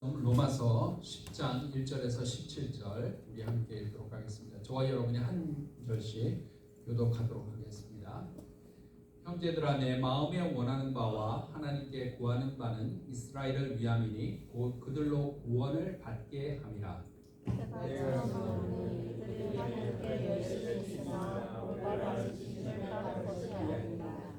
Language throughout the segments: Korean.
로마서 10장 1절에서 17절 우리 함께 읽도록 하겠습니다. 저와 여러분이 한 절씩 교독하도록 하겠습니다. 형제들아, 내 마음에 원하는 바와 하나님께 구하는 바는 이스라엘을 위함이니 곧 그들로 구원을 받게 함이라. 이들이 하나님께 열심히 있으나 올바른 지식을 따른 것이 아닙니다.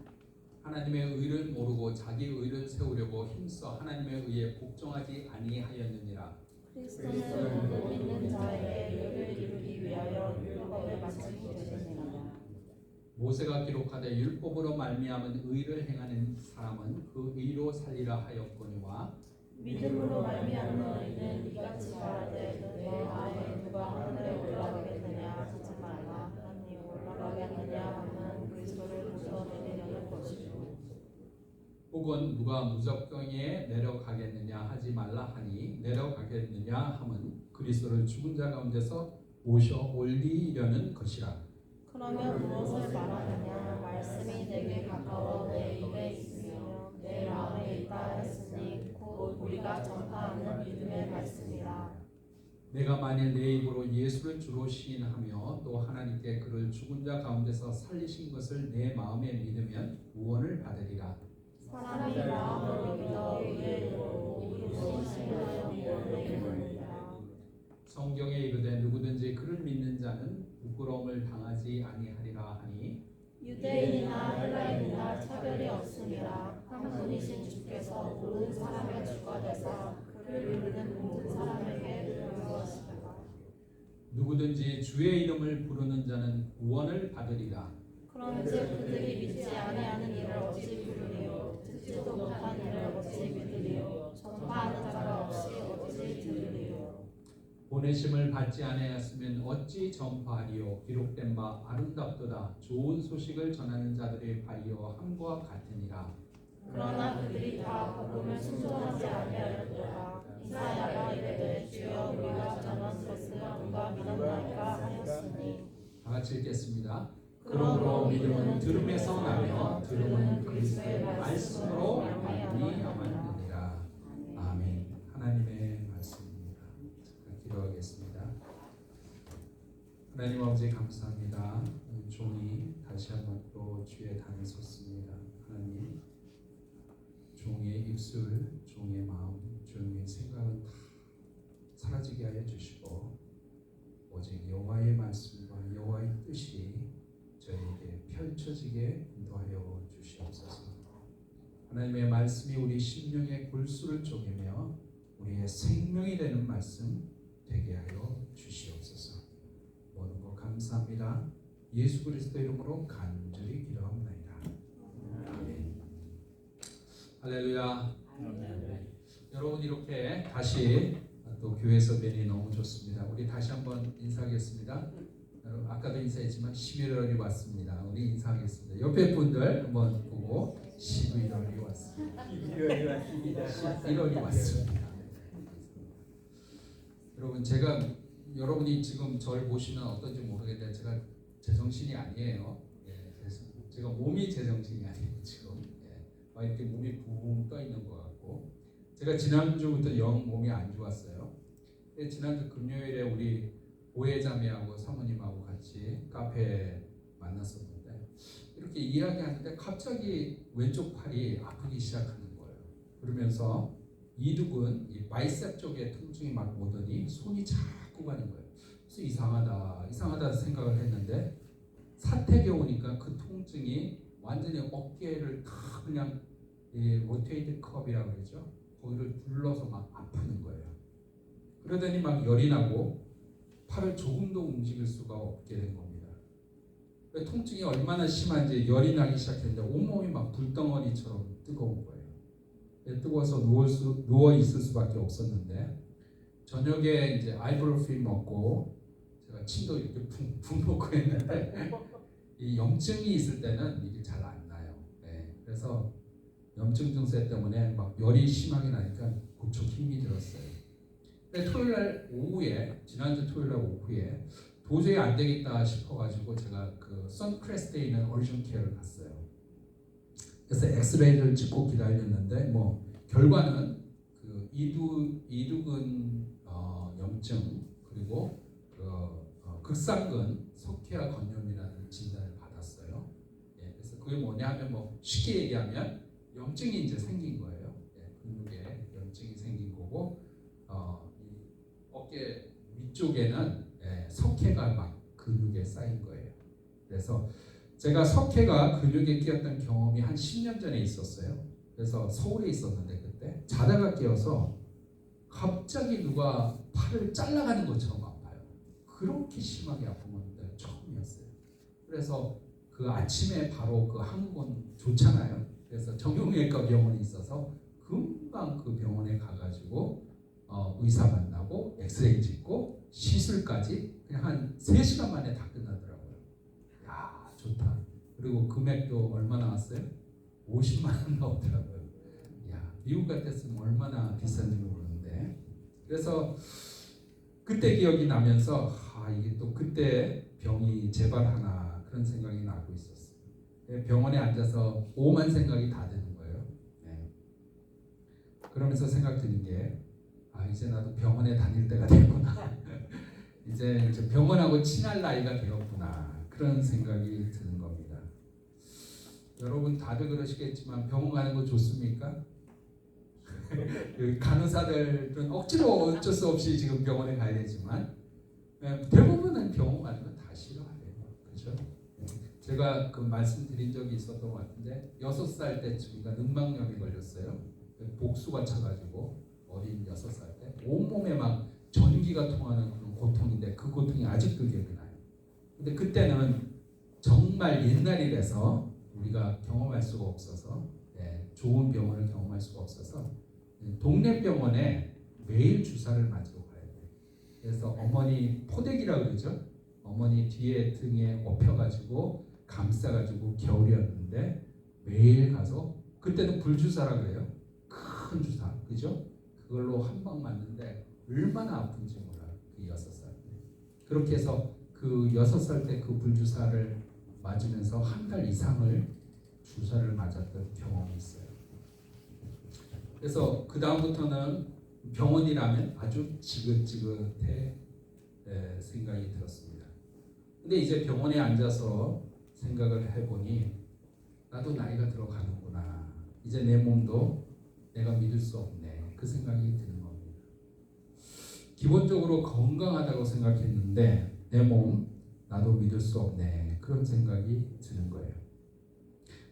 하나님의 의를 모르고 자기 의를 세우려고 힘써 하나님의 의에 복종하지 아니하였느니라. 그리스도는 못 믿는 자에게 의를 이루기 위하여 율법의 마침이 되시니라. 모세가 기록하되 율법으로 말미암은 의를 행하는 사람은 그 의로 살리라 하였거니와 믿음으로 말미암는 의는 이같이 말하되 내 아에 누가 하늘에 올라가겠느냐 하지 말라. 하나님 올라가겠느냐 하면 그리스도를 웃어내리려는 것이요. 혹은 누가 무적경에 내려가겠느냐 하지 말라 하니 내려가겠느냐 함은 그리스도를 죽은 자 가운데서 모셔 올리려는 것이라. 그러면 무엇을 말하느냐? 말씀이 내게 가까워 내 입에 있으며 내 마음에 있다 했으니 곧 우리가 전파하는 믿음의 말씀이라. 내가 만일 내 입으로 예수를 주로 시인하며 또 하나님께 그를 죽은 자 가운데서 살리신 것을 내 마음에 믿으면 구원을 받으리라. 사람이 마음으로 믿어 의에 이르고 이로 신뢰하여 구원을 이루느니라. 성경에 이르되 누구든지 그를 믿는 자는 부끄러움을 당하지 아니하리라 하니 유대인이나 헬라인이나 차별이 없으니라. 한 분이신 주께서 모든 사람의 주가 되사 그를 믿는 모든 사람에게 부여하시리라. 누구든지 주의 이름을 부르는 자는 구원을 받으리라. 그런즉 그들이 믿지 아니하는 이를 어찌 부르리요? 듣지도 못한 이를 어찌 믿으리요? 전파하는 자가 없이 어찌 들으리요? 보내심을 받지 아니하였으면 어찌 전파하리요? 기록된 바 아름답도다. 좋은 소식을 전하는 자들의 발이요 함과 같으니라. 그러나 그들이 다 복음을 순종하지 아니하였도다. 이사야가 이르되 주여 우리가 전한 것을 누가 믿었나이까 하였으니. 다 같이 읽겠습니다. 그러므로 믿음은 들음에서 나며 들음은 그리스도의 말씀으로 말미암았느니라. 아멘. 하나님의 말씀입니다. 기도하겠습니다. 하나님 아버지 감사합니다. 종이 다시 한번 또 주의 단에 섰습니다. 하나님, 종의 입술, 종의 마음, 종의 생각은 다 사라지게 하여 주시고 오직 여호와의 말씀과 여호와의 뜻이 저에게 펼쳐지게 인도하여 주시옵소서. 하나님의 말씀이 우리 심령의 골수를 쪼개며 우리의 생명이 되는 말씀 되게 하여 주시옵소서. 모든 것 감사합니다. 예수 그리스도 이름으로 간절히 기도합니다. 아멘. 할렐루야. 여러분 이렇게 다시 또 교회에서 뵈니 너무 좋습니다. 우리 다시 한번 인사하겠습니다. 여러분 아까도 인사했지만 11월이 왔습니다. 우리 인사하겠습니다. 옆에 분들 한번 보고 11월이 왔습니다. 11월이 왔습니다. 여러분 제가 여러분이 지금 저를 보시면 어떤지 모르겠는데 제가 제정신이 아니에요. 제가 몸이 제정신이 아니고 지금 이렇게 몸이 붕 떠 있는 것 같고 제가 지난주부터 영 몸이 안 좋았어요. 지난주 금요일에 우리 오해자매하고 사모님하고 같이 카페에 만났었는데 이렇게 이야기하는데 갑자기 왼쪽 팔이 아프기 시작하는 거예요. 그러면서 이두근 이 바이셉 쪽에 통증이 막 오더니 손이 자꾸 가는 거예요. 그래서 이상하다 생각을 했는데 사택에 오니까 그 통증이 완전히 어깨를 다 그냥 로테이트 컵이라고 그러죠. 거기를 둘러서 막 아프는 거예요. 그러더니 막 열이 나고 팔을 조금도 움직일 수가 없게 된 겁니다. 통증이 얼마나 심한지 열이 나기 시작했는데 온몸이 막 불덩어리처럼 뜨거운 거예요. 뜨거워서 누워 있을 수밖에 없었는데 저녁에 이제 아이브로핀 먹고 제가 침도 이렇게 푹 놓고 했는데 이 염증이 있을 때는 이게 잘 안 나요. 그래서 염증 증세 때문에 막 열이 심하게 나니까 무척 힘이 들었어요. 근데 토요일날 오후에 지난주 토요일날 오후에 도저히 안 되겠다 싶어가지고 제가 그 선크레스트에 있는 어르신 케어를 갔어요. 그래서 엑스레이를 찍고 기다렸는데 뭐 결과는 그 이두 염증 그리고 극상근 석회화 건염이라는 진단을 받았어요. 예, 그래서 그게 뭐냐면 뭐 쉽게 얘기하면 염증이 이제 생긴 거예요. 예, 근육에 염증이 생긴 거고 이 어깨 위쪽에는 석회가 막 근육에 쌓인 거예요. 그래서 제가 석회가 근육에 끼었던 경험이 한 10년 전에 있었어요. 그래서 서울에 있었는데 그때 자다가 깨어서 갑자기 누가 팔을 잘라가는 것처럼 아파요. 그렇게 심하게 아픈 건데 처음이었어요. 그래서 그 아침에 바로 그 한국은 좋잖아요. 그래서 정형외과 병원이 있어서 금방 그 병원에 가가지고 의사 만나고 엑스레이 찍고 시술까지 그냥 한 3시간 만에 다 끝나더라고요. 야, 좋다. 그리고 금액도 얼마 나왔어요? 50만 원 나오더라고요. 야, 미국 같았으면 얼마나 비싼지 모르는데. 그래서 그때 기억이 나면서 이게 또 그때 병이 재발하나 그런 생각이 나고 있었어요. 병원에 앉아서 오만 생각이 다 드는 거예요. 네. 그러면서 생각 드는 게 이제 나도 병원에 다닐 때가 됐구나. 이제 병원하고 친할 나이가 되었구나. 그런 생각이 드는 겁니다. 여러분 다들 그러시겠지만 병원 가는 거 좋습니까? 그 간호사들은 억지로 어쩔 수 없이 지금 병원에 가야 되지만 대부분은 병원 가는 건 다 싫어해요. 그렇죠? 제가 그 말씀드린 적이 있었던 것 같은데 6살 때쯤인가 늑막염이 걸렸어요. 복수가 차가지고 어린 6살 때 온몸에 막 전기가 통하는 그런 고통인데 그 고통이 아직도 기억이 나요. 근데 그때는 정말 옛날이라서 우리가 경험할 수가 없어서 좋은 병원을 경험할 수가 없어서 동네 병원에 매일 주사를 맞으러 가야 돼요. 그래서 어머니 포대기라고 그러죠. 어머니 뒤에 등에 업혀가지고 감싸가지고 겨울이었는데 매일 가서 그때는 불주사라 그래요. 큰 주사, 그죠? 그걸로 한 방 맞는데 얼마나 아픈지 몰라요. 그 6살 때. 그렇게 해서 그 6살 때 그 불주사를 맞으면서 한 달 이상을 주사를 맞았던 경험이 있어요. 그래서 그 다음부터는 병원이라면 아주 지긋지긋해 생각이 들었습니다. 근데 이제 병원에 앉아서 생각을 해보니 나도 나이가 들어가는구나. 이제 내 몸도 내가 믿을 수 없네. 그 생각이 드는 겁니다. 기본적으로 건강하다고 생각했는데 내 몸 나도 믿을 수 없네. 그런 생각이 드는 거예요.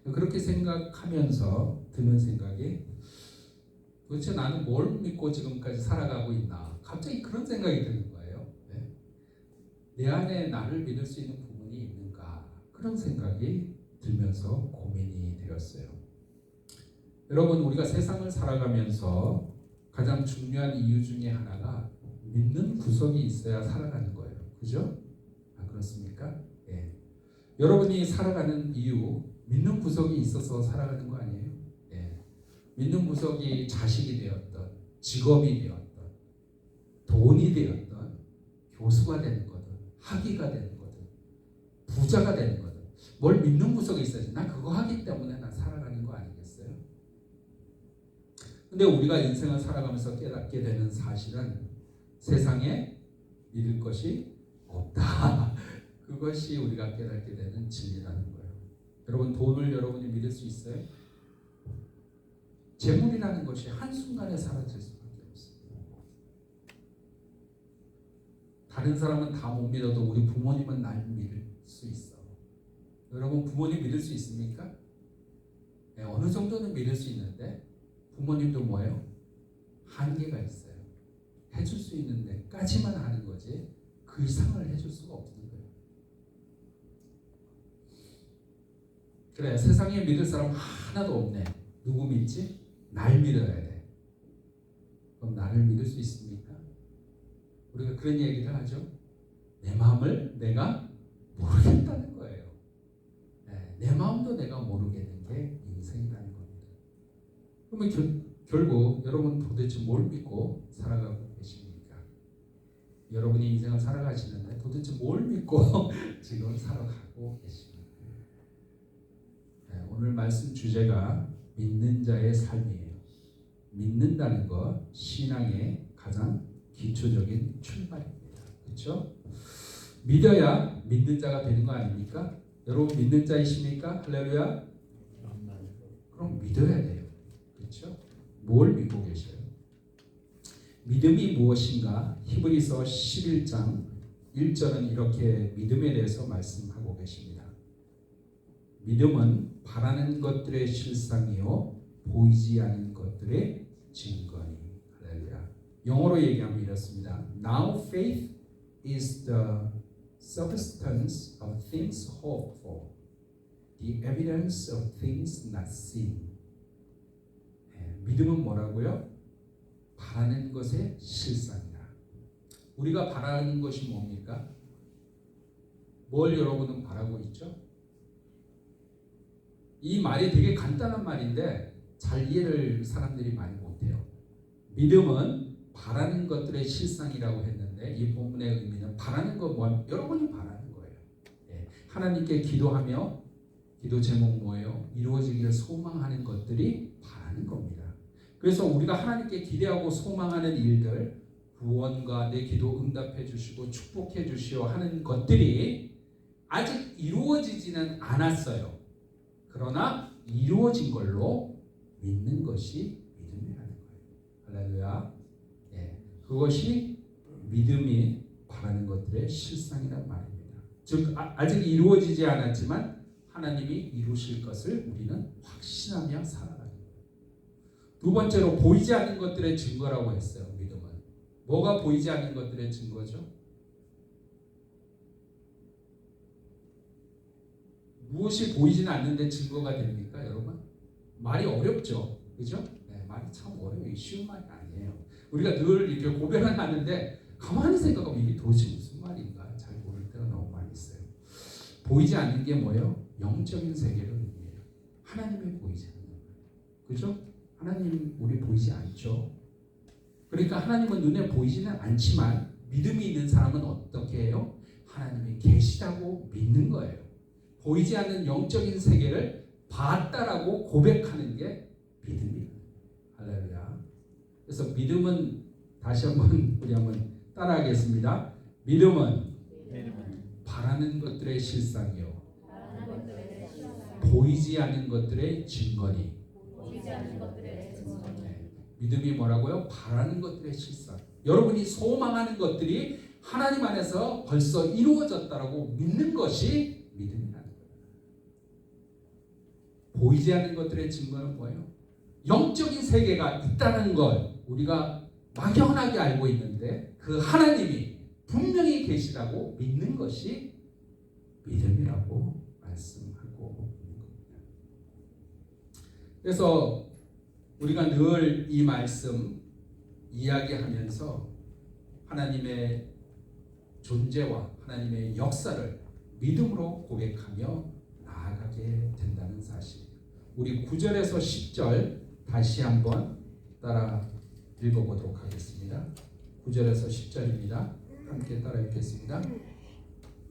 그렇게 생각하면서 드는 생각이 도대체 나는 뭘 믿고 지금까지 살아가고 있나. 갑자기 그런 생각이 드는 거예요. 내 안에 나를 믿을 수 있는 부분이 있는가. 그런 생각이 들면서 고민이 되었어요. 여러분 우리가 세상을 살아가면서 가장 중요한 이유 중에 하나가 믿는 구석이 있어야 살아가는 거예요. 그죠? 그렇습니까? 예. 여러분이 살아가는 이유 믿는 구석이 있어서 살아가는 거 아니에요? 예. 믿는 구석이 자식이 되었던 직업이 되었던 돈이 되었던 교수가 되는 거든 학위가 되는 거든 부자가 되는 거든 뭘 믿는 구석이 있어야지. 난 그거 하기 때문에 난 살아가는 거 아니겠어요? 근데 우리가 인생을 살아가면서 깨닫게 되는 사실은 세상에 믿을 것이 없다. 그것이 우리가 깨닫게 되는 진리라는 거예요. 여러분 돈을 여러분이 믿을 수 있어요? 재물이라는 것이 한순간에 사라질 수밖에 없어요. 다른 사람은 다 못 믿어도 우리 부모님은 날 믿을 수 있어. 여러분 부모님 믿을 수 있습니까? 네, 어느 정도는 믿을 수 있는데 부모님도 뭐예요? 한계가 있어요. 해줄 수 있는 데까지만 하는 거지 그 이상을 해줄 수가 없는 거예요. 그래 세상에 믿을 사람 하나도 없네. 누구 믿지? 날 믿어야 돼. 그럼 나를 믿을 수 있습니까? 우리가 그런 얘기를 하죠. 내 마음을 내가 모르겠다는 거예요. 내 마음도 내가 모르겠는 게 인생이라는 겁니다. 그러면 결국 여러분 도대체 뭘 믿고 살아가고 계십니까? 여러분이 인생을 살아가시는데 도대체 뭘 믿고 지금 살아가고 계십니까? 오늘 말씀 주제가 믿는 자의 삶이에요. 믿는다는 것 신앙의 가장 기초적인 출발입니다. 그렇죠? 믿어야 믿는 자가 되는 거 아닙니까? 여러분 믿는 자이십니까? 할렐루야. 그럼 믿어야 돼요. 그렇죠? 뭘 믿고 계셔요? 믿음이 무엇인가? 히브리서 11장 1절은 이렇게 믿음에 대해서 말씀하고 계십니다. 믿음은 바라는 것들의 실상이요 보이지 않는 것들의 증거니. 할렐루야. 영어로 얘기하면 이렇습니다. Now faith is the substance of things hoped for, the evidence of things not seen. 믿음은 뭐라고요? 바라는 것의 실상이다. 우리가 바라는 것이 뭡니까? 뭘 여러분은 바라고 있죠? 이 말이 되게 간단한 말인데 잘 이해를 사람들이 많이 못해요. 믿음은 바라는 것들의 실상이라고 했는데 이 본문의 의미는 바라는 것 뭐 여러분이 바라는 거예요. 하나님께 기도하며 기도 제목 뭐예요? 이루어지기를 소망하는 것들이 바라는 겁니다. 그래서 우리가 하나님께 기대하고 소망하는 일들, 구원과 내 기도 응답해 주시고 축복해 주시오 하는 것들이 아직 이루어지지는 않았어요. 그러나 이루어진 걸로 믿는 것이 믿음이라는 거예요. 할렐루야. 그것이 믿음이 바라는 것들의 실상이란 말입니다. 즉 아직 이루어지지 않았지만 하나님이 이루실 것을 우리는 확신하며 살아가는 거예요. 두 번째로 보이지 않는 것들의 증거라고 했어요. 믿음은 뭐가 보이지 않는 것들의 증거죠? 무엇이 보이지는 않는데 증거가 됩니까, 여러분? 말이 어렵죠, 그죠? 말이 참 어려워요. 쉬운 말이 아니에요. 우리가 늘 이렇게 고백을 하는데 가만히 생각하면 이게 도대체 무슨 말인가 잘 모를 때가 너무 많이 있어요. 보이지 않는 게 뭐예요? 영적인 세계를 의미해요. 하나님이 보이지 않는 거예요. 그죠? 하나님 우리 보이지 않죠. 그러니까 하나님은 눈에 보이지는 않지만 믿음이 있는 사람은 어떻게 해요? 하나님이 계시다고 믿는 거예요. 보이지 않는 영적인 세계를 봤다라고 고백하는 게 믿음이에요. 할렐루야. 그래서 믿음은 다시 한번 우리 한번 따라하겠습니다. 믿음은 바라는 것들의 실상이요 보이지 않는 것들의 증거니. 믿음이 뭐라고요? 바라는 것들의 실상. 여러분이 소망하는 것들이 하나님 안에서 벌써 이루어졌다라고 믿는 것이 믿음이라는 거예요. 보이지 않는 것들의 증거는 뭐예요? 영적인 세계가 있다는 걸 우리가 막연하게 알고 있는데 그 하나님이 분명히 계시다고 믿는 것이 믿음이라고 말씀하고 있는 겁니다. 그래서 우리가 늘 이 말씀 이야기하면서 하나님의 존재와 하나님의 역사를 믿음으로 고백하며 나아가게 된다는 사실. 우리 9절에서 10절 다시 한번 따라 읽어보도록 하겠습니다. 9절에서 10절입니다. 함께 따라 읽겠습니다.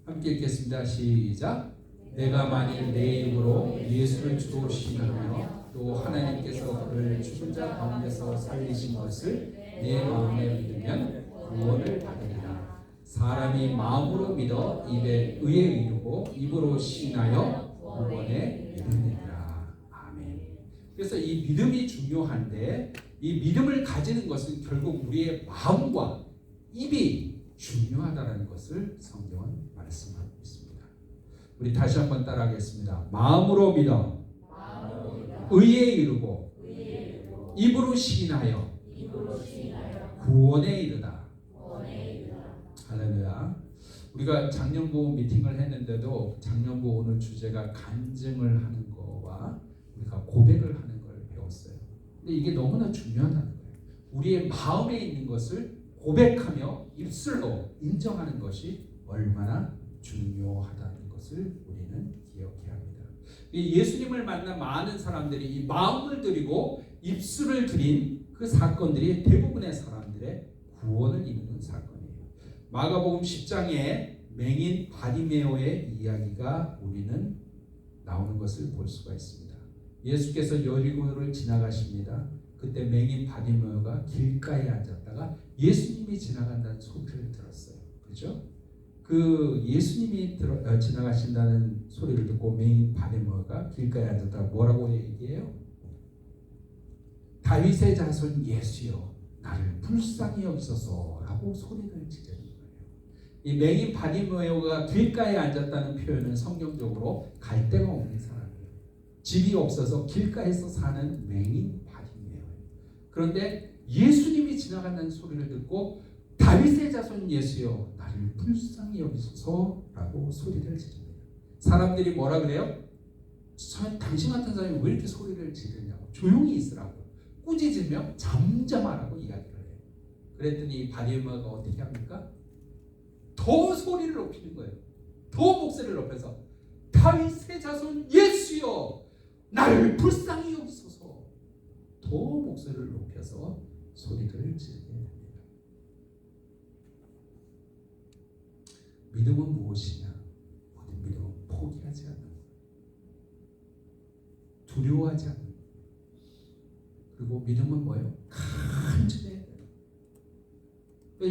함께 읽겠습니다. 시작. 내가 만일 내 입으로 예수를 주로 시인하며 또 하나님께서 그를 죽은 자 가운데서 살리신 것을 내 마음에 믿으면 구원을 받으리라. 사람이 마음으로 믿어 입에 의에 이르고 입으로 시인하여 구원에 이르느니라. 아멘. 그래서 이 믿음이 중요한데 이 믿음을 가지는 것은 결국 우리의 마음과 입이 중요하다는 것을 성경은 말씀하고 있습니다. 우리 다시 한번 따라하겠습니다. 마음으로 믿어 의에 이르고 입으로 시인하여 구원에 이르다. 할렐루야. 우리가 작년부 미팅을 했는데도 작년부 오늘 주제가 간증을 하는 거와 우리가 고백을 하는 걸 배웠어요. 근데 이게 너무나 중요하다는 거예요. 우리의 마음에 있는 것을 고백하며 입술로 인정하는 것이 얼마나 중요하다는 것을 우리는 기억해야 합니다. 예수님을 만난 많은 사람들이 이 마음을 드리고 입술을 드린 그 사건들이 대부분의 사람들의 구원을 이루는 사건이에요. 마가복음 10장에 맹인 바디메오의 이야기가 우리는 나오는 것을 볼 수가 있습니다. 예수께서 여리고를 지나가십니다. 그때 맹인 바디메오가 길가에 앉았다가 예수님이 지나간다는 소리를 들었어요. 그죠? 그 예수님이 지나가신다는 소리를 듣고 맹인 바디메오가 길가에 앉았다 뭐라고 얘기해요? 다윗의 자손 예수여 나를 불쌍히 여기소서라고 소리를 지르는 거예요. 이 맹인 바디메오가 길가에 앉았다는 표현은 성경적으로 갈 데가 없는 사람이에요. 집이 없어서 길가에서 사는 맹인 바디메오. 그런데 예수님이 지나간다는 소리를 듣고 다윗의 자손 예수여 나를 불쌍히 여기소서라고 소리를 지릅니다. 사람들이 뭐라 그래요? 당신 같은 사람이 왜 이렇게 소리를 지르냐고, 조용히 있으라고, 꾸짖으며 잠잠하라고 이야기를 해요. 그랬더니 바디메오가 어떻게 합니까? 더 소리를 높이는 거예요. 더 목소리를 높여서 다윗의 자손 예수여 나를 불쌍히 여기소서. 더 목소리를 높여서 소리를 지르게 됩니다. 믿음은 무엇이냐? 모든 믿음은 포기하지 않는 것, 두려워하지 않는 것. 그리고 믿음은 뭐예요? 간절해야 돼요.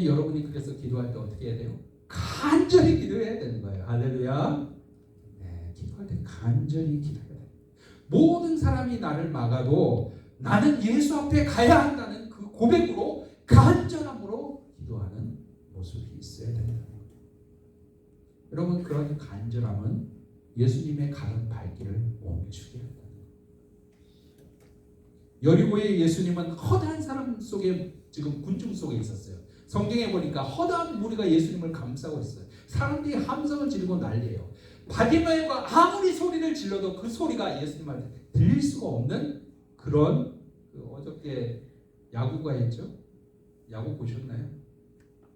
여러분이 그래서 기도할 때 어떻게 해야 돼요? 간절히 기도해야 되는 거예요. 할렐루야. 네, 기도할 때 간절히 기도해야 돼요. 모든 사람이 나를 막아도 나는 예수 앞에 가야 한다는 그 고백으로, 간절함으로 기도하는 모습이 있어야 된다. 여러분, 그런 간절함은 예수님의 가는 발길을 멈추게 한다는 거예요. 여리고의 예수님은 허다한 사람 속에, 지금 군중 속에 있었어요. 성경에 보니까 허다한 무리가 예수님을 감싸고 있어요. 사람들이 함성을 지르고 난리예요. 바디메오가 아무리 소리를 질러도 그 소리가 예수님한테 들릴 수가 없는 그런, 어저께 야구가 있죠? 야구 보셨나요?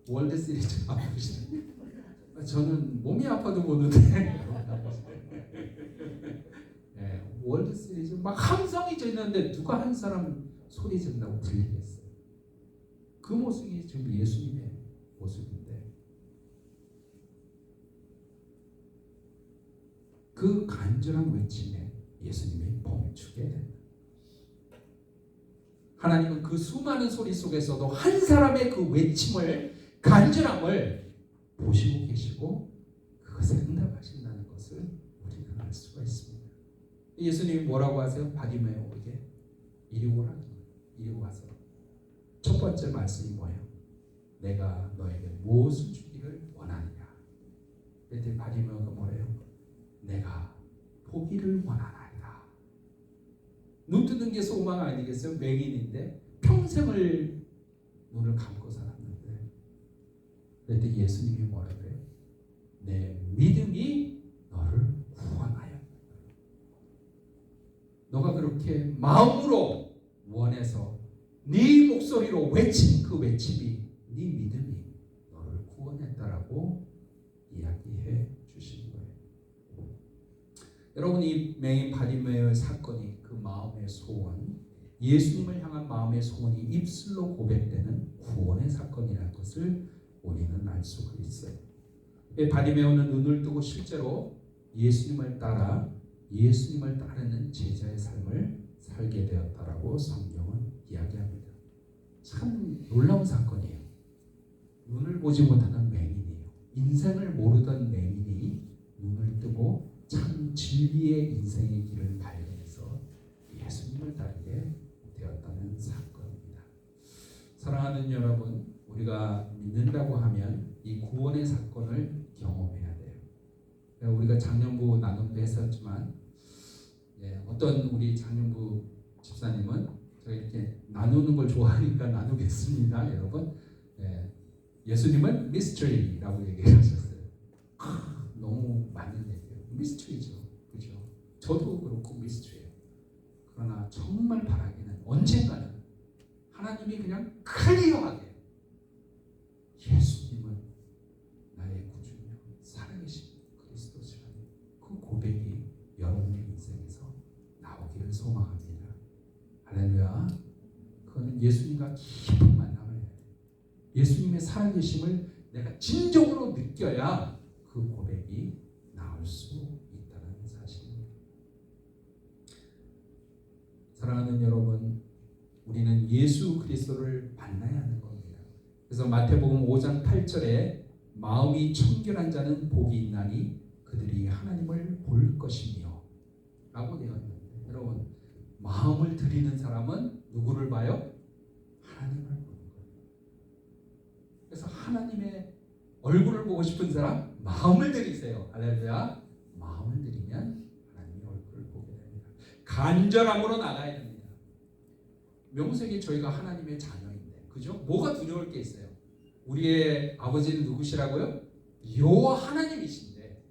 월드 시리즈 안 보시나요? 저는 몸이 아파도 보는데 네, 월드 시리즈 막 함성이 지르는데 누가 한 사람 소리 지른다고 들리겠어요? 그 모습이 지금 예수님의 모습인데, 그 간절한 외침에 예수님이 멈추게 된다. 하나님은 그 수많은 소리 속에서도 한 사람의 그 외침을, 간절함을 보시고 계시고 그것에 응답하신다는 것을 우리는 알 수가 있습니다. 예수님이 뭐라고 하세요? 바디메오에게 이리 오라. 이리 와서 첫 번째 말씀이 뭐예요? 내가 너에게 무엇을 주기를 원하느냐? 그때 바디메오가 뭐래요? 내가 보기를 원하나이다. 눈 뜨는 게 소망 아니겠어요? 맹인인데 평생을 눈을 감고 살았는데, 그때 예수님이 뭐라 그래요? 내 믿음이 너를 구원하였다. 너가 그렇게 마음으로 원해서 네 목소리로 외친 그 외침이, 네 믿음이 너를 구원했다라고 이야기해 주시는 거예요. 여러분, 이 맹인 바디메오의 사건이 그 마음의 소원, 예수님을 향한 마음의 소원이 입술로 고백되는 구원의 사건이라는 것을 우리는 알 수가 있어요. 바디메오는 눈을 뜨고 실제로 예수님을 따르는 제자의 삶을 살게 되었다라고 성경은 이야기합니다. 참 놀라운 사건이에요. 눈을 보지 못하는 맹인이에요. 인생을 모르던 맹인이 눈을 뜨고 참 진리의 인생의 길을 발견해서 예수님을 따르게 되었다는 사건입니다. 사랑하는 여러분, 우리가 믿는다고 하면 이 구원의 사건을 경험해야 돼요. 우리가 작년부 나눔도 했었지만, 어떤 우리 작년부 집사님은 제가 이렇게 나누는 걸 좋아하니까 나누겠습니다. 여러분, 예수님은 미스터리라고 얘기하셨어요. 너무 맞는 얘기예요. 미스터리죠, 그렇죠? 저도 그렇고 미스터리예요. 그러나 정말 바라기는 언젠가는 하나님이 그냥 클리어하게 예수님은 나의 구주며 살아계신 그리스도시라는 그 고백이 여러분의 인생에서 나오기를 소망합니다. 할렐루야. 그거는 예수님과 깊은 만남을 해야 돼요. 예수님의 살아계심을 내가 진정으로 느껴야 그 고백이 나올 수 있다는 사실입니다. 사랑하는 여러분, 우리는 예수 그리스도를 만나야 하는 겁니다. 그래서 마태복음 5장 8절에 마음이 청결한 자는 복이 있나니 그들이 하나님을 볼 것이며 라고 되어 있는데, 여러분 마음을 드리는 사람은 누구를 봐요? 하나님을 보는 거예요. 그래서 하나님의 얼굴을 보고 싶은 사람 마음을 드리세요. 할렐루야. 마음을 드리면 하나님의 얼굴을 보게 됩니다. 간절함으로 나가야 됩니다. 명색이 저희가 하나님의 자녀인데, 그죠? 뭐가 두려울 게 있어요? 우리의 아버지는 누구시라고요? 여호와 하나님이신데,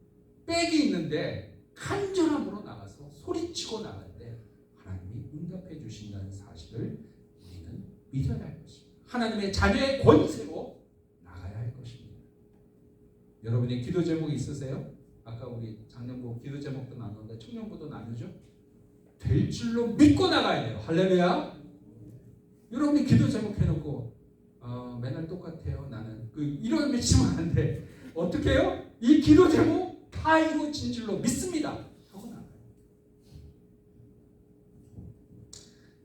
빽이 있는데 간절함으로 나가서 소리치고 나갈 때 하나님이 응답해 주신다는 사실을 우리는 믿어야 할 것입니다. 하나님의 자녀의 권세로 나가야 할 것입니다. 여러분의 기도 제목이 있으세요? 아까 우리 작년부 기도 제목도 나눴는데 청년부도 나누죠? 될 줄로 믿고 나가야 돼요. 할렐루야. 여러분이 기도 제목 해놓고 맨날 똑같아요 나는 이런 외치면 안 돼. 어떻게 해요? 이 기도 제목 다 이루어진 줄로 믿습니다 하고 나가요.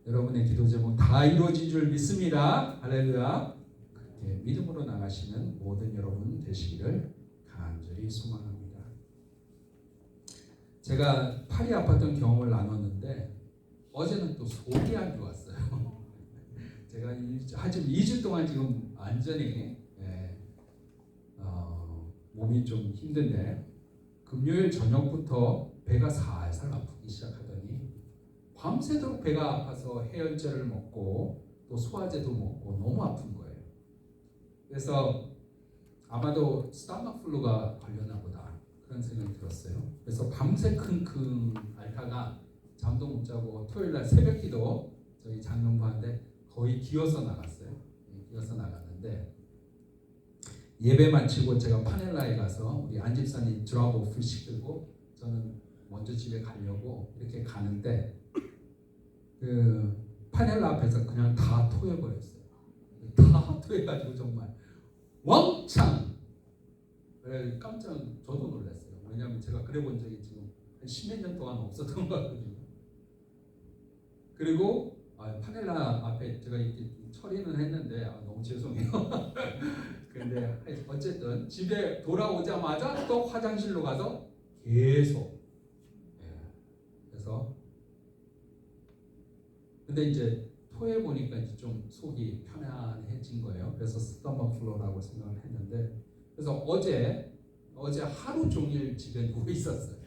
여러분의 기도 제목 다 이루어진 줄 믿습니다. 할렐루야. 그렇게 믿음으로 나가시는 모든 여러분 되시기를 간절히 소망합니다. 제가 팔이 아팠던 경험을 나눴는데 어제는 또 속이 안 좋았어요. 제가 지금 2주 동안 지금 완전히 몸이 좀 힘든데, 금요일 저녁부터 배가 살살 아프기 시작하더니 밤새도록 배가 아파서 해열제를 먹고 또 소화제도 먹고 너무 아픈 거예요. 그래서 아마도 스타막 플루가 걸렸나 보다 그런 생각이 들었어요. 그래서 밤새 킁킁 앓다가 잠도 못 자고 토요일날 새벽기도 저희 장롱부한테 거의 기어서 나갔어요. 기어서 나갔는데, 예배 마치고 제가 파넬라에 가서 우리 안 집사님 드랍오프 시키고 저는 먼저 집에 가려고 이렇게 가는데 그 파넬라 앞에서 그냥 다 토해버렸어요. 다 토해가지고 정말 왕창. 깜짝 저도 놀랐어요. 왜냐하면 제가 그래 본 적이 지금 한 10몇 년 동안 없었던 것 같거든요. 그리고 파넬라 앞에 제가 이렇게 처리는 했는데 너무 죄송해요. 근데 어쨌든 집에 돌아오자마자 또 화장실로 가서 계속 그래서 근데 이제 토해 보니까 이제 좀 속이 편안해진 거예요. 그래서 스토막 플로라고 생각을 했는데, 그래서 어제 하루 종일 집에 누워 있었어요.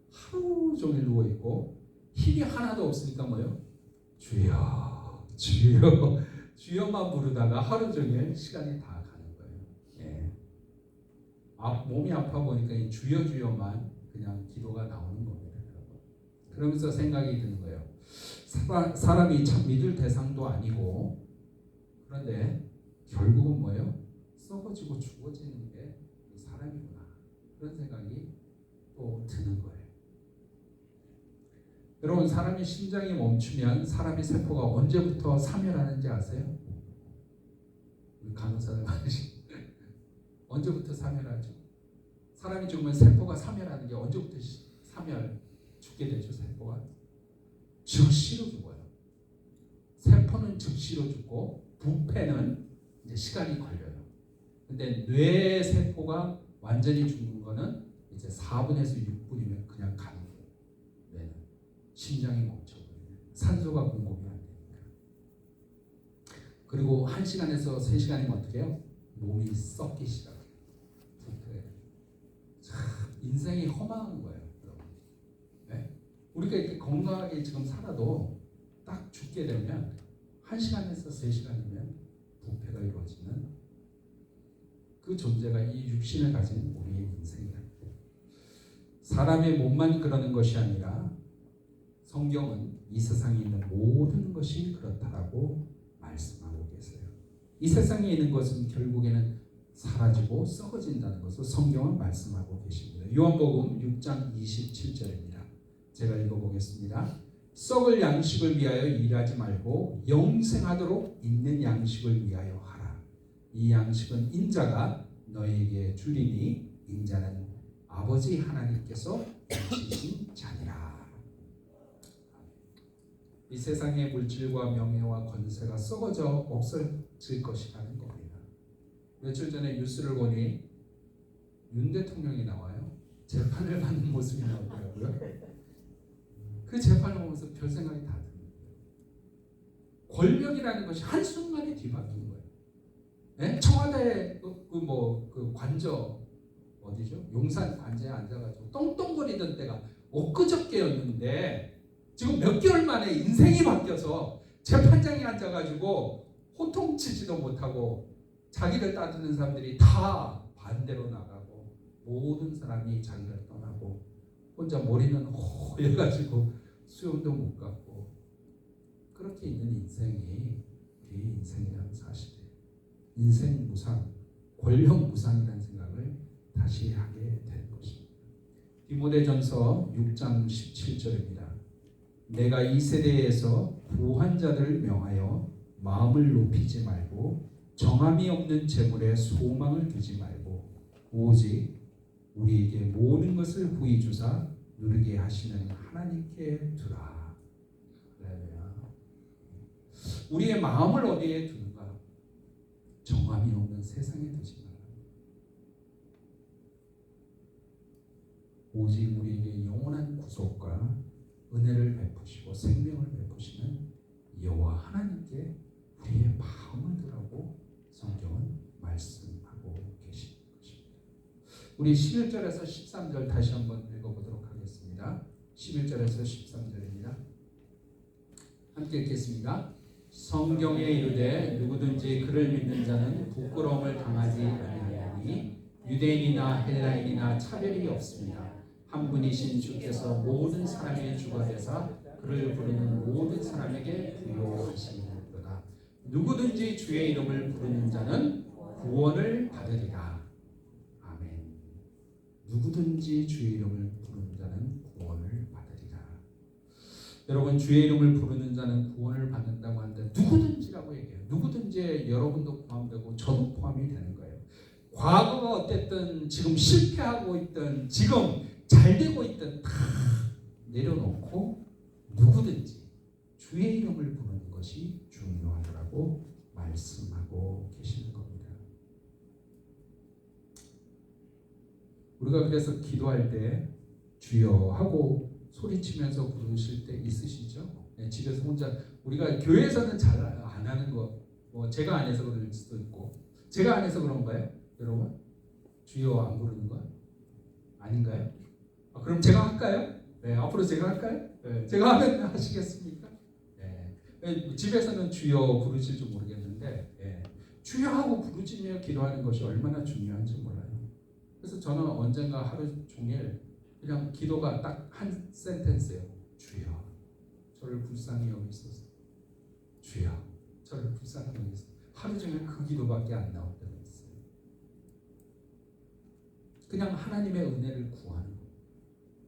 하루 종일 누워 있고 힘이 하나도 없으니까 뭐요? 주여 주여 주여만 부르다가 하루 종일 시간이 다 가는 거예요. 몸이 아파 보니까 이 주여 주여만 그냥 기도가 나오는 겁니다. 그러면서 생각이 드는 거예요. 사람이 참 믿을 대상도 아니고, 그런데 결국은 뭐예요? 썩어지고 죽어지는 게 사람이구나, 그런 생각이 또 드는 거예요. 여러분, 사람의 심장이 멈추면 사람의 세포가 언제부터 사멸하는지 아세요? 우리 간호사들 많으시 언제부터 사멸하죠? 사람이 죽으면 세포가 사멸하는 게 언제부터 죽게 되죠? 세포가 즉시로 죽어요. 세포는 즉시로 죽고 부패는 이제 시간이 걸려요. 근데 뇌 세포가 완전히 죽는 거는 이제 4분에서 6분이면 그냥 가는 거예요. 뇌는 심장이 멈춰버려요. 산소가 공급이 안 되니까. 그리고 1시간에서 3시간이면 어떻게 해요? 몸이 썩기 시작해요. 부패. 참 인생이 허망한 거예요. 네? 우리가 이렇게 건강하게 지금 살아도 딱 죽게 되면 1시간에서 3시간이면 부패가 이루어지는 그 존재가 이 육신을 가진 우리의 인생이다. 사람의 몸만 그러는 것이 아니라 성경은 이 세상에 있는 모든 것이 그렇다라고 말씀하고 계세요. 이 세상에 있는 것은 결국에는 사라지고 썩어진다는 것을 성경은 말씀하고 계십니다. 요한복음 6장 27절입니다. 제가 읽어보겠습니다. 썩을 양식을 위하여 일하지 말고 영생하도록 있는 양식을 위하여 하라. 이 양식은 인자가 너에게 주리니 인자는 아버지 하나님께서 주신 자니라. 이 세상의 물질과 명예와 권세가 썩어져 없어질 것이라는 겁니다. 며칠 전에 뉴스를 보니 윤 대통령이 나와요. 재판을 받는 모습이 나오더라고요. 그 재판을 보면서 별 생각이 다 드는 거예요. 권력이라는 것이 한순간에 뒤바뀐 거예요. 네? 청와대 그 관저 어디죠? 용산 관저에 앉아가지고 똥똥거리던 때가 엊그저께였는데 지금 몇 개월 만에 인생이 바뀌어서 재판장에 앉아가지고 호통치지도 못하고 자기를 따르는 사람들이 다 반대로 나가고 모든 사람이 자기를 떠나고 혼자 머리는 호해가지고 수염도 못 감고 그렇게 있는 인생이 우리 인생이라는 사실이에요. 인생 무상, 권력 무상이라는 생각을 다시 하게 된 것입니다. 디모데전서 6장 17절입니다. 내가 이 세대에서 부한 자들을 명하여 마음을 높이지 말고 정함이 없는 재물에 소망을 두지 말고 오직 우리에게 모든 것을 후히 주사 누리게 하시는 하나님께 두라. 할렐루야. 우리의 마음을 어디에 두는가? 정함이 없는 세상에 두지 마라. 오직 우리에게 영원한 구속과 은혜를 베푸시고 생명을 베푸시는 여호와 하나님께 우리의 마음을 두라고 성경은 말씀하고 계신 것입니다. 우리 11절에서 13절 다시 한번 읽어보도록 하겠습니다. 11절에서 13절입니다. 함께 읽겠습니다. 성경에 이르되 누구든지 그를 믿는 자는 부끄러움을 당하지 아니하니 유대인이나 헬라인이나 차별이 없습니다. 한 분이신 주께서 모든 사람의 주가 되사 그를 부르는 모든 사람에게 부요하시리로다. 누구든지 주의 이름을 부르는 자는 구원을 받으리라. 아멘. 누구든지 주의 이름을 부르는 자는 구원을 받으리라. 여러분, 주의 이름을 부르는 자는 구원을 받는다고 하는데 누구든지라고 얘기해요. 누구든지 여러분도 포함되고 저도 포함이 되는 거예요. 과거가 어땠든 지금 실패하고 있든 지금 잘 되고 있든 다 내려놓고 누구든지 주의 이름을 부르는 것이 중요하다고 말씀하고 계시는 겁니다. 우리가 그래서 기도할 때 주여 하고 소리치면서 부르실 때 있으시죠? 네, 집에서 혼자 우리가 교회에서는 잘 안 하는 거, 뭐 제가 안 해서 그럴 수도 있고 제가 안 해서 그런가요? 여러분? 주여 안 부르는 거 아닌가요? 그럼 제가 할까요? 네, 앞으로 제가 할까요? 네, 제가 하면 하시겠습니까? 네. 집에서는 주여 부르실 줄 모르겠는데 네. 주여 하고 부르짖으며 기도하는 것이 얼마나 중요한지 몰라요. 그래서 저는 언젠가 하루 종일 그냥 기도가 딱 한 센텐스예요. 주여 저를 불쌍히 여기소서. 주여 저를 불쌍히 여기소서. 하루 종일 그 기도밖에 안 나올 때가 있어요. 그냥 하나님의 은혜를 구하는 거예요.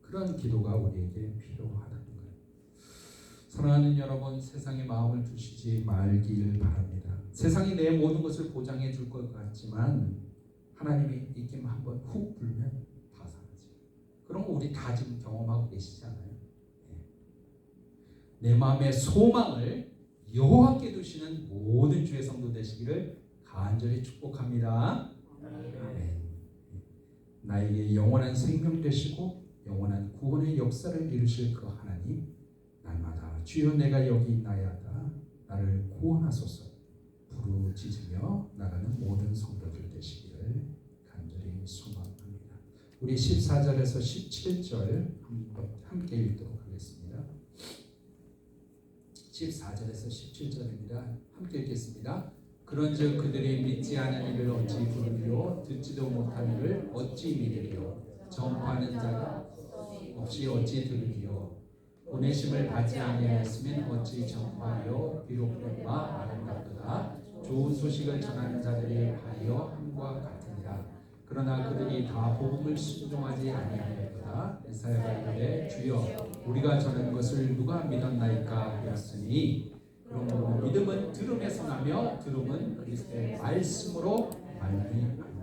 그런 기도가 우리에게 필요하다는 거예요. 사랑하는 여러분, 세상에 마음을 두시지 말기를 바랍니다. 세상이 내 모든 것을 보장해 줄 것 같지만 하나님이 입김 한번 훅 불면 다 사라져요. 그런 거 우리 다 지금 경험하고 계시잖아요. 내 마음의 소망을 여호와께 두시는 모든 주의 성도 되시기를 간절히 축복합니다. 아멘. 나에게 영원한 생명 되시고 영원한 구원의 역사를 이루실 그 하나님, 날마다 주여 내가 여기 있나이다 나를 구원하소서 부르짖으며 나가는 모든 성도들 되시기를 간절히 소망합니다. 우리 14절에서 17절 함께 읽도록 하겠습니다. 14절에서 17절입니다. 함께 읽겠습니다. 그런즉 그들이 믿지 않은 이를 어찌 부르리요 듣지도 못한 이를 어찌 믿으리요 전파하는 자가 없이 어찌 들으리요 보내심을 받지 아니하였으면 어찌 전파하여 비록 바 아름답도다 좋은 소식을 전하는 자들이 하여 함과 같으니라. 그러나 그들이 다 복음을 순종하지 아니하였도다. 이사야가 이르되 주여 우리가 전한 것을 누가 믿었나이까 하였으니 그러므로 믿음은 들음에서 나며 들음은 그리스도의 말씀으로 말미암느니라.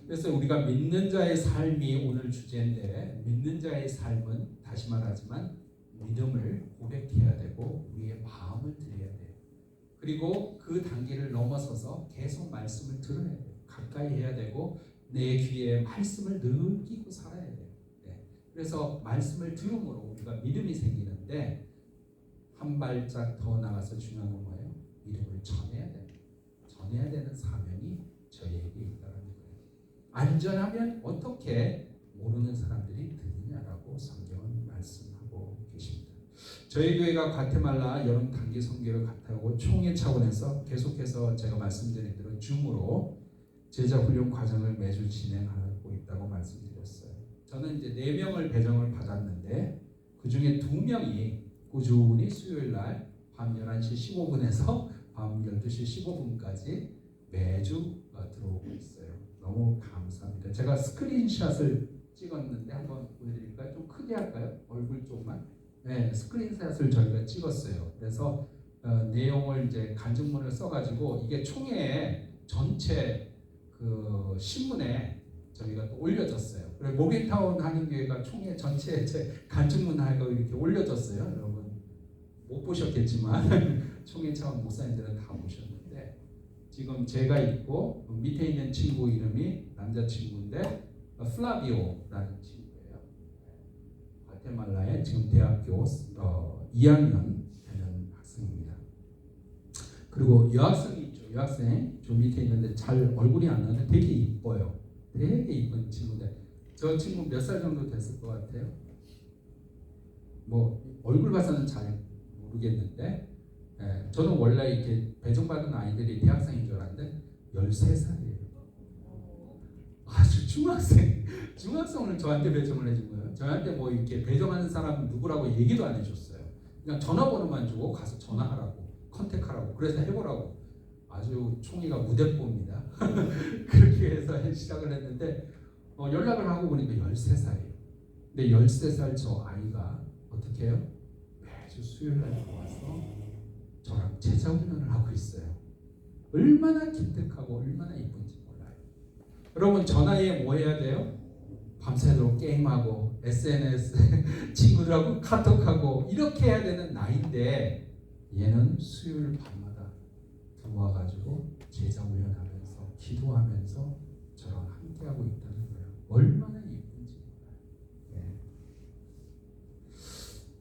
그래서 우리가 믿는 자의 삶이 오늘 주제인데 믿는 자의 삶은 다시 말하지만 믿음을 고백해야 되고 우리의 마음을 드려야 돼요. 그리고 그 단계를 넘어서서 계속 말씀을 들어야 돼요. 가까이 해야 되고 내 귀에 말씀을 느끼고 살아야 돼요. 네. 그래서 말씀을 들음으로 우리가 믿음이 생기는데 한 발짝 더 나가서 중요한 건 뭐예요? 믿음을 전해야 돼요. 전해야 되는 사명이 저희에게 있다는 거예요. 안전하면 어떻게 모르는 사람들이 듣느냐라고 성경은 말씀하고 계십니다. 저희 교회가 과테말라 여름 단기 선교를 갔다고 총회 차원에서 계속해서 제가 말씀드린 대로 줌으로 제자 훈련 과정을 매주 진행하고 있다고 말씀드렸어요. 저는 이제 4명을 배정을 받았는데 그 중에 2명이 꾸준히 수요일 날 밤 11시 15분에서 밤 12시 15분까지 매주 들어오고 있어요. 너무 감사합니다. 제가 스크린샷을 찍었는데 한번 보여드릴까요? 좀 크게 할까요? 얼굴 쪽만. 네, 스크린샷을 저희가 찍었어요. 그래서 내용을 이제 간증문을 써가지고 이게 총회 전체 그 신문에 저희가 또 올려졌어요. 그리고 모겐타운 한인교회가 총회 전체 제 간증문하고 이렇게 올려졌어요. 여러분 못 보셨겠지만 총회 차원 목사님들은 다 보셨는데 지금 제가 있고 밑에 있는 친구 이름이 남자친구인데 플라비오라는 친구예요. 과테말라에 지금 대학교 2학년 되는 학생입니다. 그리고 여학생이 있죠. 여학생 저 밑에 있는데 잘 얼굴이 안 나는데 되게 이뻐요. 되게 이쁜 친구인데 저 친구 몇 살 정도 됐을 것 같아요? 뭐 얼굴 봐서는 잘 모르겠는데 저는 원래 이렇게 배정받은 아이들이 대학생인 줄 알았는데 13살이에요. 아주 중학생을 저한테 배정을 해준 거예요. 저한테 뭐 이렇게 배정하는 사람 누구라고 얘기도 안 해줬어요. 그냥 전화번호만 주고 가서 전화하라고 컨택하라고 그래서 해보라고. 아주 총이가 무대뽀입니다. 그렇게 해서 시작을 했는데 연락을 하고 보니까 13살이에요. 근데 13살 저 아이가 어떻게 해요? 매주 수요일날 들어와서 저랑 제자훈련을 하고 있어요. 얼마나 기특하고 얼마나 이쁜지 몰라요. 여러분 저 나이에 뭐 해야 돼요? 밤새도록 게임하고 SNS 친구들하고 카톡하고 이렇게 해야 되는 나이인데 얘는 수요일 밤마다 들어와가지고 제자훈련하면서 기도하면서 저랑 함께하고 있다는 거예요. 얼마나 이쁜지 몰라요. 네.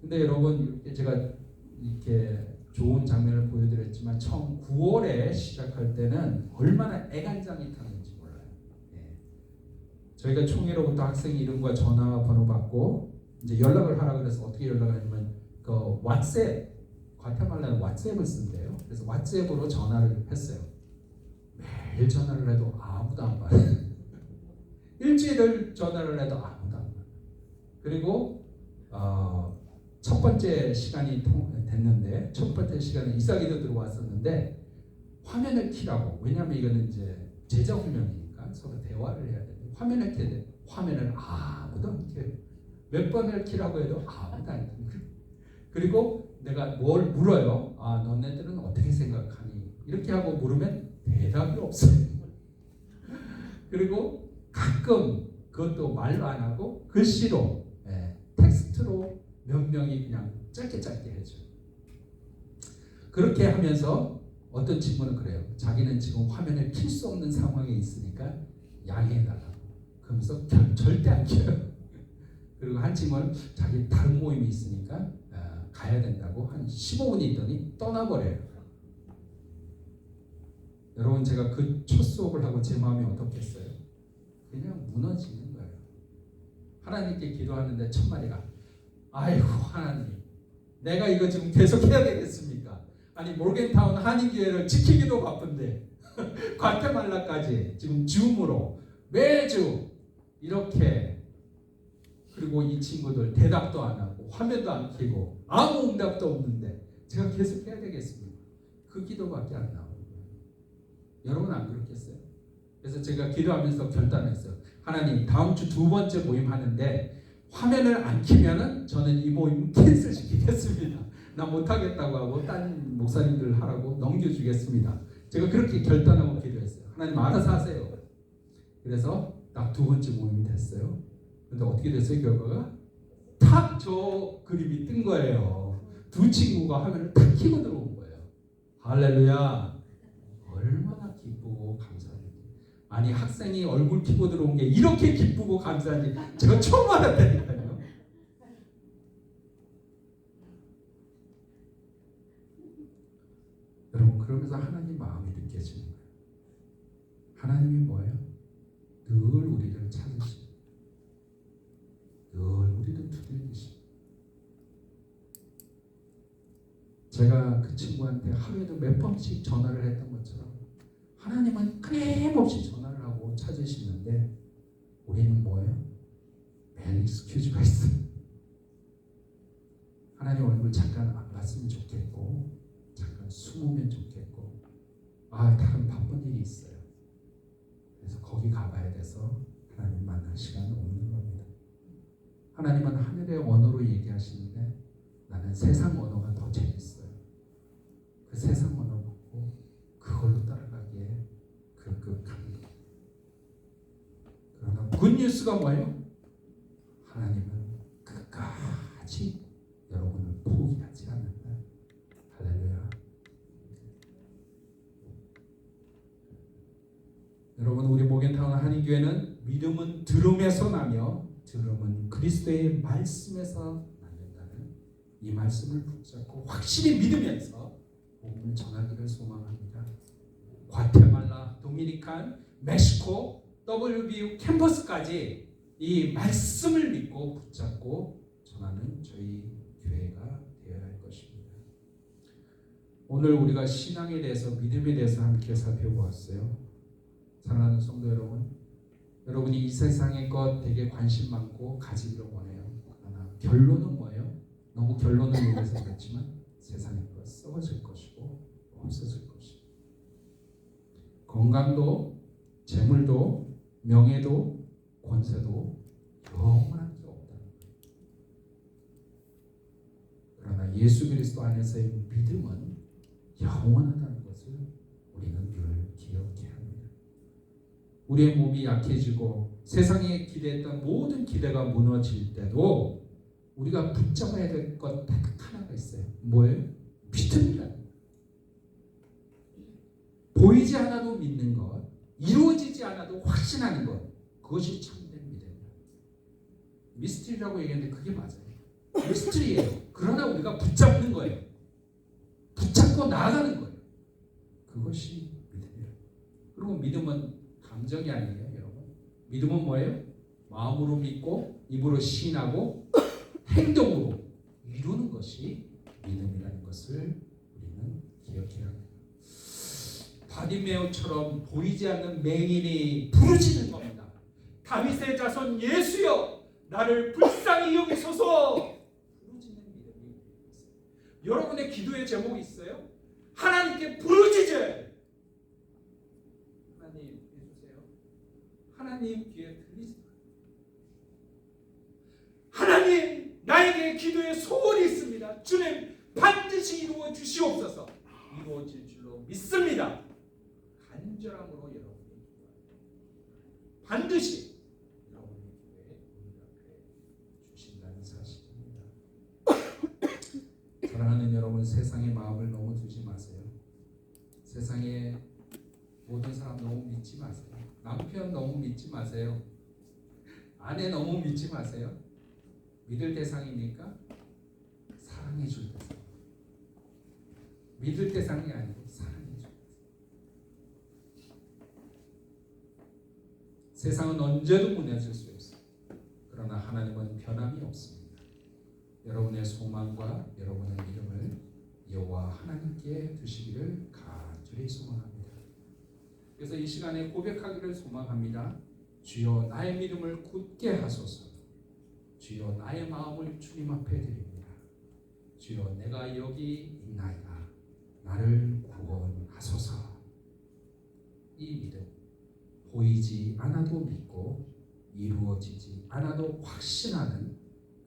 근데 여러분 이렇게 제가 이렇게 좋은 장면을 보여드렸지만 처음 9월에 시작할 때는 얼마나 애간장이 타는지 몰라요. 네. 저희가 총회로부터 학생 이름과 전화번호 받고 이제 연락을 하라 그래서 어떻게 연락을 했냐면 그 왓츠앱 과테말라는 왓츠앱을 쓴대요. 그래서 왓츠앱으로 전화를 했어요. 매일 전화를 해도 아무도 안 받아요. 일주일을 전화를 해도 아무도 안 받아요. 그리고 첫 번째 시간이 됐는데 첫 번째 시간에 이삭이도 들어왔었는데 화면을 켜라고. 왜냐하면 이거는 이제 제자 훈련이니까 서로 대화를 해야 되는데 화면을 켜야 돼. 화면을 아무도 안 켜요. 몇 번을 켜라고 해도 아무도 안 켜요. 그리고 내가 뭘 물어요. 너네들은 어떻게 생각하니? 이렇게 하고 물으면 대답이 없어요. 그리고 가끔 그것도 말로 안 하고 글씨로 텍스트로 몇 명이 그냥 짧게 해줘요. 그렇게 하면서 어떤 친구는 그래요. 자기는 지금 화면을 킬 수 없는 상황에 있으니까 양해해달라고. 그러면서 절대 안 켜요. 그리고 한 친구는 자기 다른 모임이 있으니까 가야 된다고 한 15분 있더니 떠나버려요. 여러분 제가 그 첫 수업을 하고 제 마음이 어떻겠어요? 그냥 무너지는 거예요. 하나님께 기도하는데 첫 마디가 아이고 하나님 내가 이거 지금 계속 해야 되겠습니까? 아니 모겐타운 한인교회를 지키기도 바쁜데 과테말라까지 지금 줌으로 매주 이렇게 그리고 이 친구들 대답도 안 하고 화면도 안 켜고 아무 응답도 없는데 제가 계속 해야 되겠습니까? 그 기도밖에 안 나오는 거예요. 여러분 안 그렇겠어요? 그래서 제가 기도하면서 결단했어요. 하나님 다음 주 2번째 모임 하는데 화면을 안 켜면은 저는 이 모임 캔슬 시키겠습니다. 나 못하겠다고 하고 딴 목사님들 하라고 넘겨주겠습니다. 제가 그렇게 결단하고 기도했어요. 하나님 알아서 하세요. 그래서 딱 2번째 모임이 됐어요. 근데 어떻게 됐어요? 결과가 탁 저 그림이 뜬 거예요. 두 친구가 화면을 탁 켜고 들어온 거예요. 할렐루야. 얼마나 기쁘고 감사한지. 아니 학생이 얼굴 피고 들어온 게 이렇게 기쁘고 감사한지 제가 처음 알았다니까요. 여러분 그러면서 하나님 마음이 느껴지는 거예요. 하나님이 뭐예요? 늘 우리를 찾으시고 늘 우리를 두들기시고 제가 그 친구한테 하루에도 몇 번씩 전화를 했던 것처럼 하나님은 끊임없이 전화를 하고 찾으시는데 우리는 뭐예요? 매일 익스큐즈가 있어요. 하나님 얼굴 잠깐 안 봤으면 좋겠고 잠깐 숨으면 좋겠고 다른 바쁜 일이 있어요. 그래서 거기 가봐야 돼서 하나님 만날 시간은 없는 겁니다. 하나님은 하늘의 언어로 얘기하시는데 나는 세상 언어가 더 재밌어요. 그 세상 언어 보고 그걸로 따라가기에 급급합니다. 그러나 굿뉴스가 뭐예요? 하나님은 끝까지 여러분을 포기하지 않는다. 할렐루야. 여러분 우리 모겐타운 한인교회는 믿음은 들음에서 나며 들음은 그리스도의 말씀에서 낳는다는 이 말씀을 붙잡고 확실히 믿으면서 복음을 전하기를 소망합니다. 과테말라, 도미니칸, 멕시코, WBU 캠퍼스까지 이 말씀을 믿고 붙잡고 전하는 저희 교회가 되어야 할 것입니다. 오늘 우리가 신앙에 대해서 믿음에 대해서 함께 살펴보았어요. 사랑하는 성도 여러분, 여러분이 이 세상의 것 되게 관심 많고 가지기를 원해요. 그러나 결론은 뭐예요? 너무 결론을 얘기해서 그렇지만 세상의 것 썩어질 것이고 없어질 것이고 건강도 재물도 명예도 권세도 영원한 게 없다는 거예요. 그러나 예수 그리스도 안에서의 믿음은 영원하다는 것을 우리는 늘 기억해야 합니다. 우리의 몸이 약해지고 세상에 기대했던 모든 기대가 무너질 때도 우리가 붙잡아야 될 것 딱 하나가 있어요. 뭐예요? 믿음이라는 거예요. 보이지 않아도 믿는 것, 이루어지지 않아도 확신하는 것, 그것이 참된 믿음이에요. 미스터리라고 얘기했는데 그게 맞아요. 미스터리예요. 그러나 우리가 붙잡는 거예요. 붙잡고 나아가는 거예요. 그것이 믿음이에요. 그리고 믿음은 감정이 아니에요, 여러분. 믿음은 뭐예요? 마음으로 믿고 입으로 시인하고 행동으로 이루는 것이 믿음이라는 것을 우리는 기억해야 합니다. 바디메오처럼 보이지 않는 맹인이 부르짖는 겁니다. 다윗의 자손 예수여, 나를 불쌍히 여기소서. 부르짖는 믿음이 있어요. 여러분의 기도의 제목이 있어요? 하나님께 부르짖을. 하나님 해주세요. 하나님 귀에 들리지 마. 하나님, 나에게 기도의 소원이 있습니다. 주님 반드시 이루어 주시옵소서. 이루어질 줄로 믿습니다. 간절함으로 여러분이 기도합니다. 반드시 여러분의 기도에 응답해 주신다는 사실입니다. 사랑하는 여러분, 세상의 마음을 너무 두지 마세요. 세상에 모든 사람 너무 믿지 마세요. 남편 너무 믿지 마세요. 아내 너무 믿지 마세요. 믿을 대상이니까 사랑해 줄 대상. 믿을 대상이 아니고 사랑해 줄 대상. 세상은 언제도 무너질 수 있어요. 그러나 하나님은 변함이 없습니다. 여러분의 소망과 여러분의 믿음을 여호와 하나님께 두시기를 간절히 소망합니다. 그래서 이 시간에 고백하기를 소망합니다. 주여 나의 믿음을 굳게 하소서. 주여 나의 마음을 주님 앞에 드립니다. 주여 내가 여기 있나이다. 나를 구원하소서. 이 믿음 보이지 않아도 믿고 이루어지지 않아도 확신하는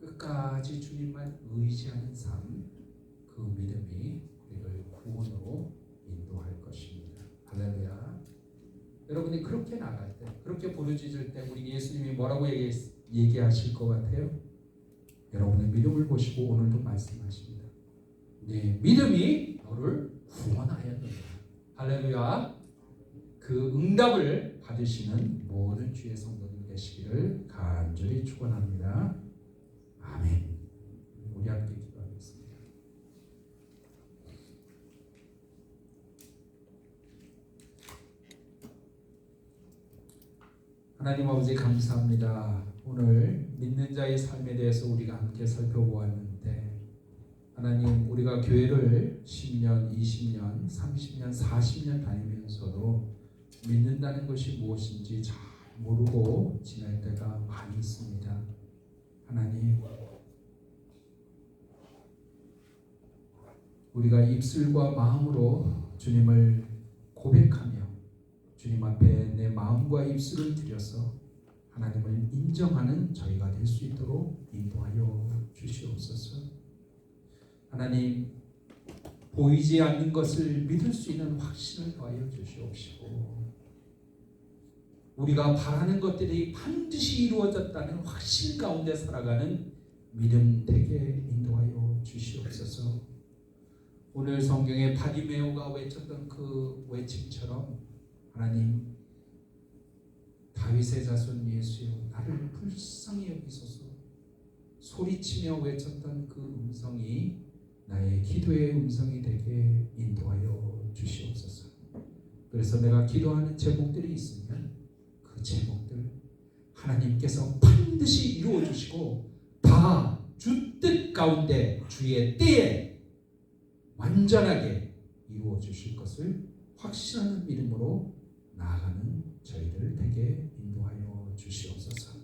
끝까지 주님만 의지하는 삶, 그 믿음이 우리를 구원으로 인도할 것입니다. 할렐루야. 여러분이 그렇게 나갈 때, 그렇게 부르짖을 때 우리 예수님이 뭐라고 얘기하실 것 같아요? 여러분의 믿음을 보시고 오늘도 말씀하십니다. 네 믿음이 너를 구원하였느냐. 할렐루야. 그 응답을 받으시는 모든 주의 성도들 되시기를 간절히 축원합니다. 아멘. 우리 함께 기도하겠습니다. 하나님 아버지 감사합니다. 오늘 믿는 자의 삶에 대해서 우리가 함께 살펴보았는데 하나님 우리가 교회를 10년, 20년, 30년, 40년 다니면서도 믿는다는 것이 무엇인지 잘 모르고 지낼 때가 많이 있습니다. 하나님 우리가 입술과 마음으로 주님을 고백하며 주님 앞에 내 마음과 입술을 들여서 하나님을 인정하는 저희가 될 수 있도록 인도하여 주시옵소서. 하나님 보이지 않는 것을 믿을 수 있는 확신을 더하여 주시옵시고 우리가 바라는 것들이 반드시 이루어졌다는 확신 가운데 살아가는 믿음 되게 인도하여 주시옵소서. 오늘 성경에 바디메오가 외쳤던 그 외침처럼 하나님 다윗의 자손 예수여 나를 불쌍히 여기소서 소리치며 외쳤던 그 음성이 나의 기도의 음성이 되게 인도하여 주시옵소서. 그래서 내가 기도하는 제목들이 있으면 그 제목들 하나님께서 반드시 이루어 주시고 다 주 뜻 가운데 주의 때에 완전하게 이루어 주실 것을 확신하는 믿음으로 나아가는 저희들 되게 인도하여 주시옵소서.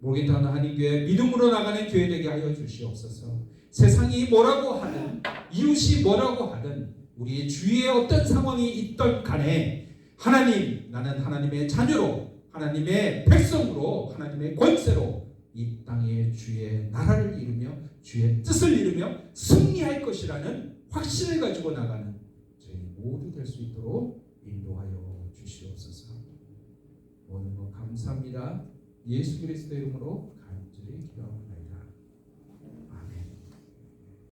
모르겠다는 한인교회 믿음으로 나가는 교회 되게 하여 주시옵소서. 세상이 뭐라고 하든 이웃이 뭐라고 하든 우리의 주위에 어떤 상황이 있던 간에 하나님 나는 하나님의 자녀로 하나님의 백성으로 하나님의 권세로 이 땅의 주의 나라를 이루며 주의 뜻을 이루며 승리할 것이라는 확신을 가지고 나가는 저희 모두 될 수 있도록 인도하여 주시옵소서. 모든 것 감사합니다. 예수 그리스도의 이름으로 간절히 기도합니다.